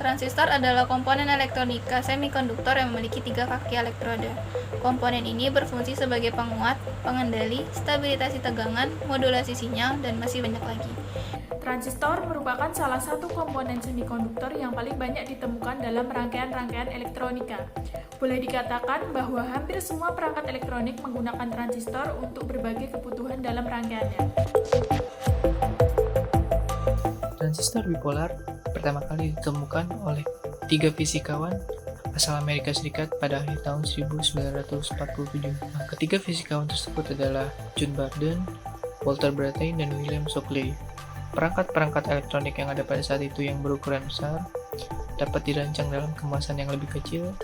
Transistor adalah komponen elektronika semikonduktor yang memiliki 3 kaki elektroda. Komponen ini berfungsi sebagai penguat, pengendali, stabilisasi tegangan, modulasi sinyal, dan masih banyak lagi. Transistor merupakan salah satu komponen semikonduktor yang paling banyak ditemukan dalam rangkaian-rangkaian elektronika. Boleh dikatakan bahwa hampir semua perangkat elektronik menggunakan transistor untuk berbagai kebutuhan dalam rangkaiannya. Transistor bipolar pertama kali ditemukan oleh 3 fisikawan asal Amerika Serikat pada akhir tahun 1947. Ketiga fisikawan tersebut adalah John Barden, Walter Brattain, dan William Shockley. Perangkat-perangkat elektronik yang ada pada saat itu yang berukuran besar dapat dirancang dalam kemasan yang lebih kecil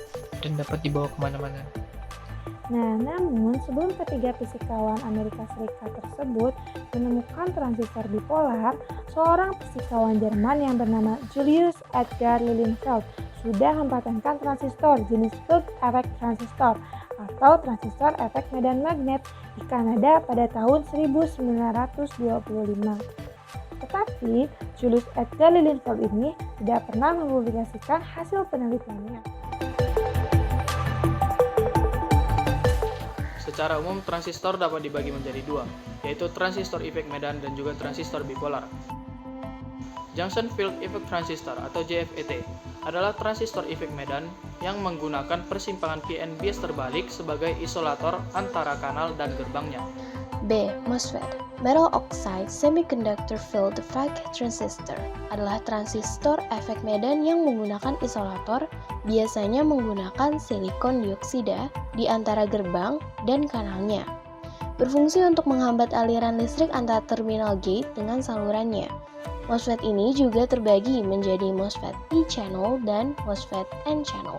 dan dapat dibawa kemana-mana. Nah, namun sebelum ketiga fisikawan Amerika Serikat tersebut menemukan transistor bipolar, seorang fisikawan Jerman yang bernama Julius Edgar Lilienfeld sudah mempatenkan transistor jenis field effect transistor atau transistor efek medan magnet di Kanada pada tahun 1925. Tetapi, Julius Edgar Lilienfeld ini tidak pernah mempublikasikan hasil penelitiannya. Secara umum, transistor dapat dibagi menjadi dua, yaitu transistor efek medan dan juga transistor bipolar. Junction Field Effect Transistor atau JFET adalah transistor efek medan yang menggunakan persimpangan PN bias terbalik sebagai isolator antara kanal dan gerbangnya. B. MOSFET Metal Oxide Semiconductor Field Effect Transistor adalah transistor efek medan yang menggunakan isolator, biasanya menggunakan silikon dioksida di antara gerbang dan kanalnya. Berfungsi untuk menghambat aliran listrik antara terminal gate dengan salurannya. MOSFET ini juga terbagi menjadi MOSFET P-channel dan MOSFET N-channel.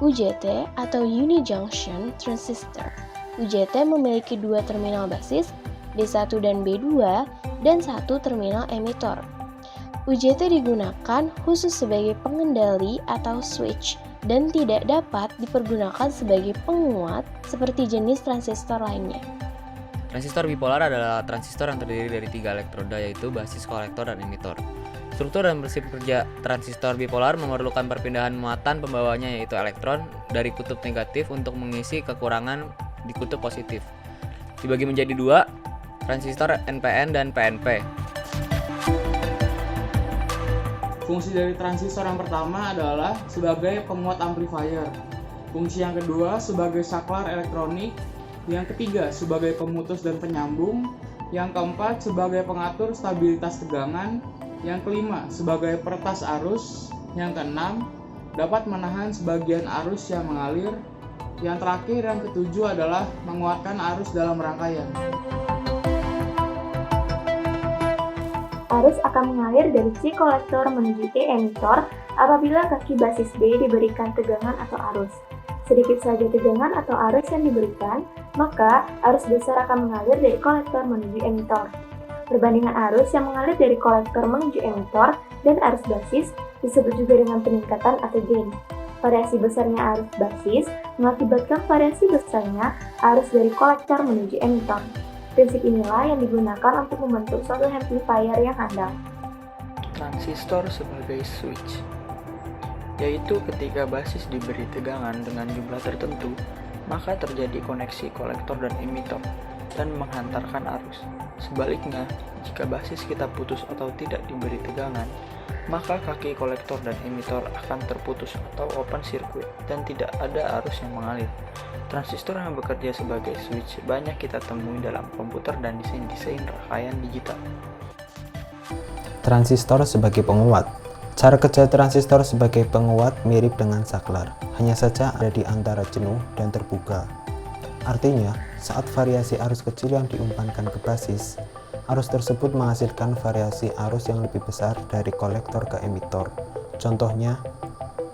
UJT atau Uni-Junction Transistor. UJT memiliki 2 terminal basis, B1 dan B2, dan 1 terminal emitor. UJT digunakan khusus sebagai pengendali atau switch dan tidak dapat dipergunakan sebagai penguat seperti jenis transistor lainnya. Transistor bipolar adalah transistor yang terdiri dari 3 elektroda yaitu basis, kolektor, dan emitor. Struktur dan prinsip kerja transistor bipolar memerlukan perpindahan muatan pembawanya yaitu elektron dari kutub negatif untuk mengisi kekurangan di kutub positif. Dibagi menjadi 2, transistor NPN dan PNP. Fungsi dari transistor yang pertama adalah sebagai penguat amplifier. Fungsi yang kedua sebagai saklar elektronik. Yang ketiga sebagai pemutus dan penyambung. Yang keempat sebagai pengatur stabilitas tegangan. Yang kelima sebagai peretas arus. Yang keenam dapat menahan sebagian arus yang mengalir. Yang terakhir, yang ketujuh adalah menguatkan arus dalam rangkaian. Arus akan mengalir dari C kolektor menuju E emitor apabila kaki basis B diberikan tegangan atau arus. Sedikit saja tegangan atau arus yang diberikan, maka arus besar akan mengalir dari kolektor menuju emitor. Perbandingan arus yang mengalir dari kolektor menuju emitor dan arus basis disebut juga dengan peningkatan atau gain. Variasi besarnya arus basis mengakibatkan variasi besarnya arus dari kolektor menuju emitor. Prinsip inilah yang digunakan untuk membentuk suatu amplifier yang handal. Transistor sebagai switch, yaitu ketika basis diberi tegangan dengan jumlah tertentu, maka terjadi koneksi kolektor dan emitor dan menghantarkan arus. Sebaliknya, jika basis kita putus atau tidak diberi tegangan, maka kaki kolektor dan emitor akan terputus atau open circuit dan tidak ada arus yang mengalir. Transistor yang bekerja sebagai switch banyak kita temui dalam komputer dan desain-desain rangkaian digital. Transistor sebagai penguat. Cara kerja transistor sebagai penguat mirip dengan saklar, hanya saja ada di antara jenuh dan terbuka. Artinya, saat variasi arus kecil yang diumpankan ke basis, arus tersebut menghasilkan variasi arus yang lebih besar dari kolektor ke emitor. Contohnya,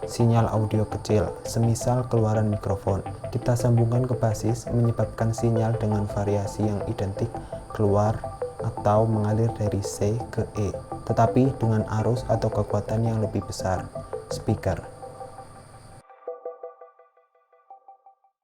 sinyal audio kecil, semisal keluaran mikrofon, kita sambungkan ke basis menyebabkan sinyal dengan variasi yang identik keluar atau mengalir dari C ke E, tetapi dengan arus atau kekuatan yang lebih besar. Speaker.